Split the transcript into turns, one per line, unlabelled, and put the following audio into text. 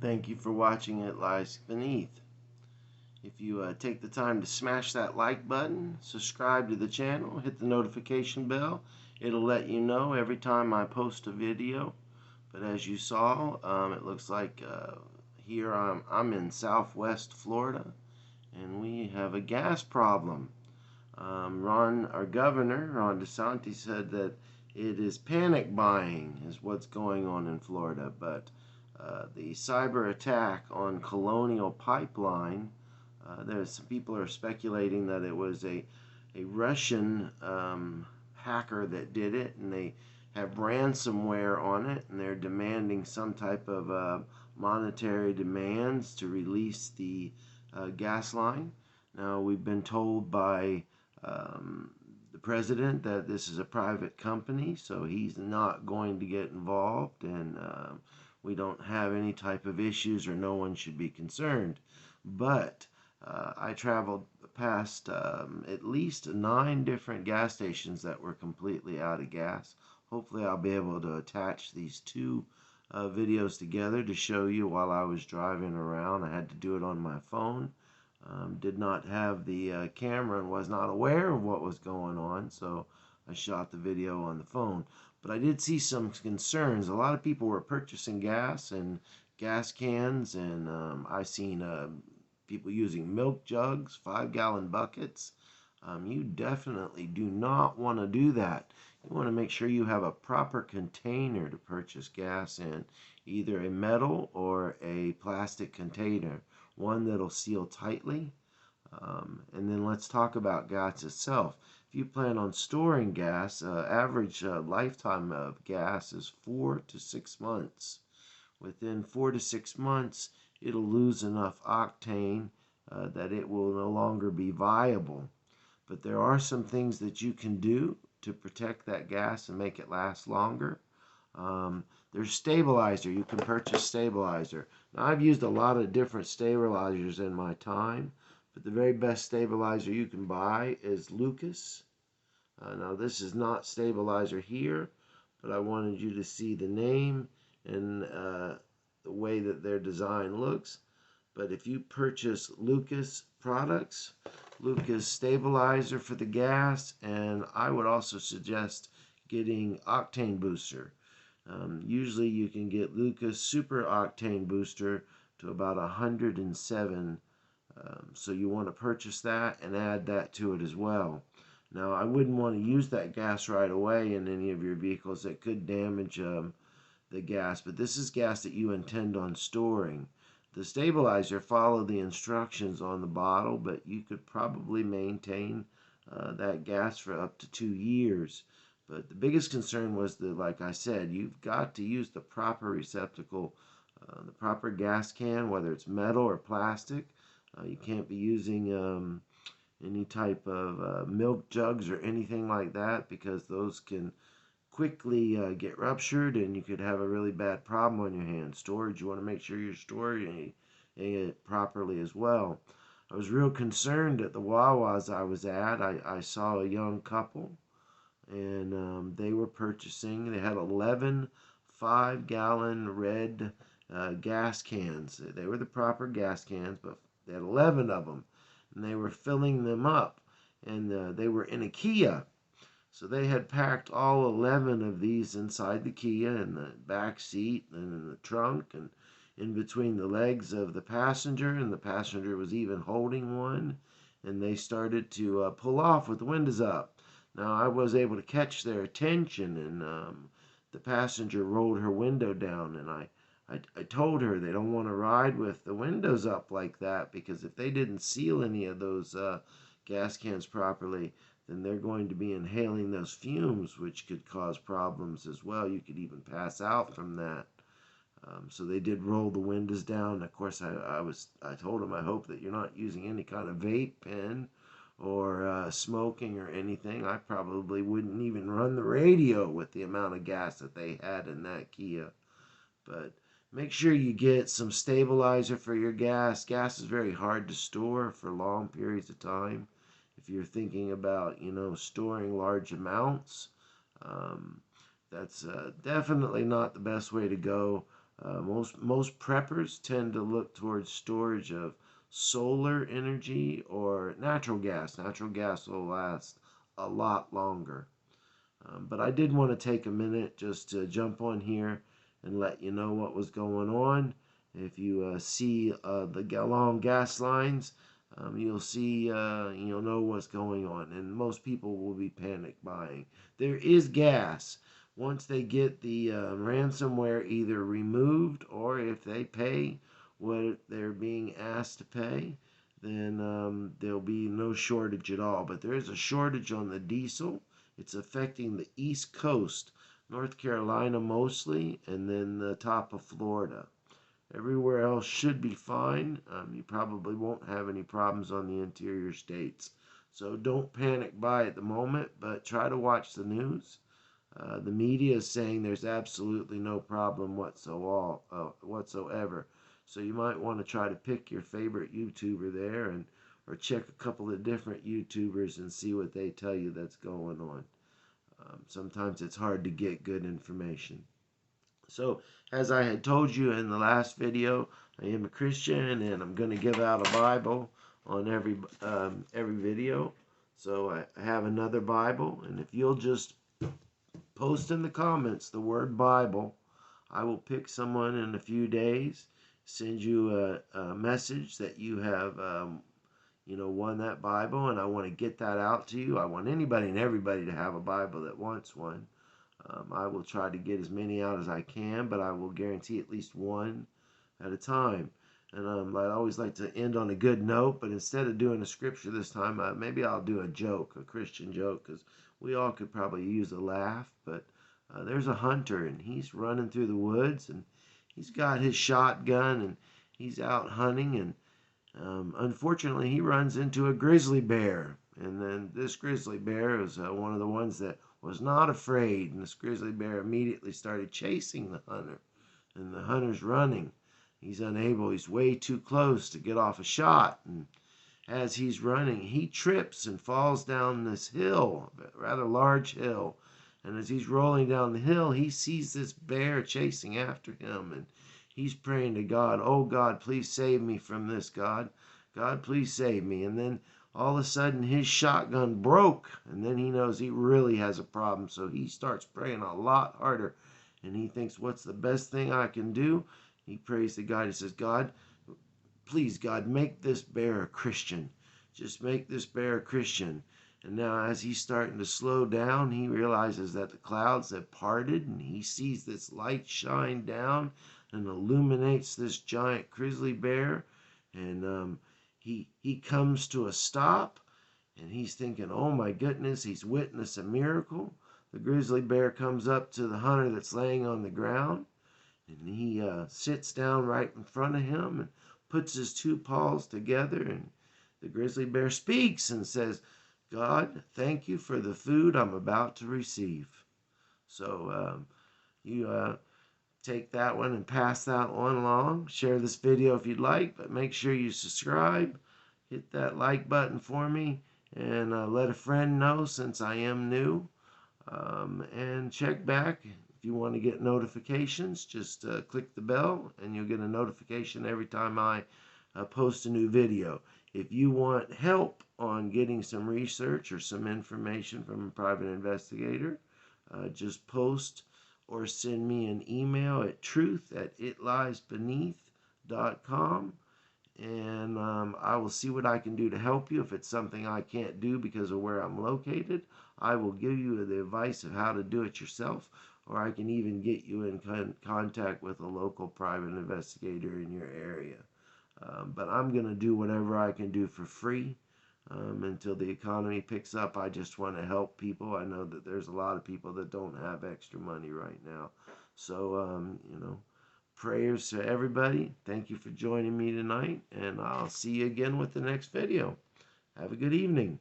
Thank you for watching It Lies Beneath. If you take the time to smash that like button, subscribe to the channel, hit the notification bell, it'll let you know every time I post a video. But as you saw, it looks like here I'm in Southwest Florida, and we have a gas problem. Our governor, Ron DeSantis, said that it is panic buying is what's going on in Florida, but the cyber attack on Colonial Pipeline, there's some people are speculating that it was a Russian hacker that did it, and they have ransomware on it, and they're demanding some type of monetary demands to release the gas line. Now, we've been told by the president that this is a private company, so he's not going to get involved, and we don't have any type of issues, or no one should be concerned. But I traveled past at least 9 different gas stations that were completely out of gas. Hopefully I'll be able to attach these two videos together to show you while I was driving around. I had to do it on my phone. Did not have the camera and was not aware of what was going on, so I shot the video on the phone. But I did see some concerns. A lot of people were purchasing gas and gas cans, and I seen people using milk jugs, 5-gallon buckets. You definitely do not want to do that. You want to make sure you have a proper container to purchase gas in, either a metal or a plastic container, one that'll seal tightly. And then let's talk about gas itself. If you plan on storing gas, average lifetime of gas is 4 to 6 months. Within 4 to 6 months, it'll lose enough octane that it will no longer be viable. But there are some things that you can do to protect that gas and make it last longer. There's stabilizer. You can purchase stabilizer. Now, I've used a lot of different stabilizers in my time, but the very best stabilizer you can buy is Lucas. Now, this is not stabilizer here, but I wanted you to see the name and the way that their design looks. But if you purchase Lucas products, Lucas stabilizer for the gas, and I would also suggest getting octane booster. Usually you can get Lucas super octane booster to about 107. So you want to purchase that and add that to it as well. Now, I wouldn't want to use that gas right away in any of your vehicles. That could damage the gas, but this is gas that you intend on storing. The stabilizer, follow the instructions on the bottle, but you could probably maintain that gas for up to 2 years. But the biggest concern was that, like I said, you've got to use the proper receptacle, the proper gas can, whether it's metal or plastic. You can't be using any type of milk jugs or anything like that, because those can quickly get ruptured, and you could have a really bad problem on your hands. Storage, you want to make sure you're storing it properly as well. I was real concerned at the Wawa's I was at. I saw a young couple, and they were purchasing, they had 11 5-gallon red gas cans. They were the proper gas cans, but they had 11 of them, and they were filling them up, and they were in a Kia. So they had packed all 11 of these inside the Kia, in the back seat and in the trunk and in between the legs of the passenger, and the passenger was even holding one, and they started to pull off with the windows up. Now, I was able to catch their attention, and the passenger rolled her window down, and I told her they don't want to ride with the windows up like that, because if they didn't seal any of those gas cans properly, then they're going to be inhaling those fumes, which could cause problems as well. You could even pass out from that. So they did roll the windows down. Of course, I told them, I hope that you're not using any kind of vape pen or smoking or anything. I probably wouldn't even run the radio with the amount of gas that they had in that Kia. But make sure you get some stabilizer for your gas. Gas is very hard to store for long periods of time. If you're thinking about, storing large amounts, that's definitely not the best way to go. Most preppers tend to look towards storage of solar energy or natural gas. Natural gas will last a lot longer. But I did want to take a minute just to jump on here and let you know what was going on. If you see the long gas lines, you'll know what's going on, and most people will be panic buying. There is gas. Once they get the ransomware either removed, or if they pay what they're being asked to pay, then there'll be no shortage at all. But there is a shortage on the diesel. It's affecting the East Coast, North Carolina mostly, and then the top of Florida. Everywhere else should be fine. You probably won't have any problems on the interior states. So don't panic buy at the moment, but try to watch the news. The media is saying there's absolutely no problem whatsoever. So you might want to try to pick your favorite YouTuber there, or check a couple of different YouTubers and see what they tell you that's going on. Sometimes it's hard to get good information. So, as I had told you in the last video, I am a Christian, and I'm going to give out a Bible on every video. So I have another Bible, and if you'll just post in the comments the word Bible, I will pick someone in a few days, send you a message that you have won that Bible, and I want to get that out to you. I want anybody and everybody to have a Bible that wants one. I will try to get as many out as I can, but I will guarantee at least one at a time. And I'd always like to end on a good note, but instead of doing a scripture this time, maybe I'll do a joke, a Christian joke, because we all could probably use a laugh. But there's a hunter, and he's running through the woods, and he's got his shotgun, and he's out hunting, and unfortunately, he runs into a grizzly bear. And then this grizzly bear is one of the ones that was not afraid. And this grizzly bear immediately started chasing the hunter. And the hunter's running. He's unable. He's way too close to get off a shot. And as he's running, he trips and falls down this hill, a rather large hill. And as he's rolling down the hill, he sees this bear chasing after him. And he's praying to God, "Oh God, please save me from this, God. God, please save me." And then all of a sudden his shotgun broke, and then he knows he really has a problem. So he starts praying a lot harder, and he thinks, what's the best thing I can do? He prays to God. He says, "God, please, God, make this bear a Christian. Just make this bear a Christian." And now as he's starting to slow down, he realizes that the clouds have parted, and he sees this light shine down and illuminates this giant grizzly bear. And he comes to a stop, and he's thinking, oh my goodness, he's witnessed a miracle. The grizzly bear comes up to the hunter that's laying on the ground, and he sits down right in front of him and puts his two paws together, and the grizzly bear speaks and says, "God, thank you for the food I'm about to receive." So you take that one and pass that one along. Share this video if you'd like, but make sure you subscribe. Hit that like button for me, and let a friend know since I am new. And check back. If you want to get notifications, just click the bell, and you'll get a notification every time I post a new video. If you want help on getting some research or some information from a private investigator, just post or send me an email at truth@itliesbeneath.com, and I will see what I can do to help you. If it's something I can't do because of where I'm located, I will give you the advice of how to do it yourself, or I can even get you in contact with a local private investigator in your area. But I'm going to do whatever I can do for free until the economy picks up. I just want to help people. I know that there's a lot of people that don't have extra money right now. So, prayers to everybody. Thank you for joining me tonight, and I'll see you again with the next video. Have a good evening.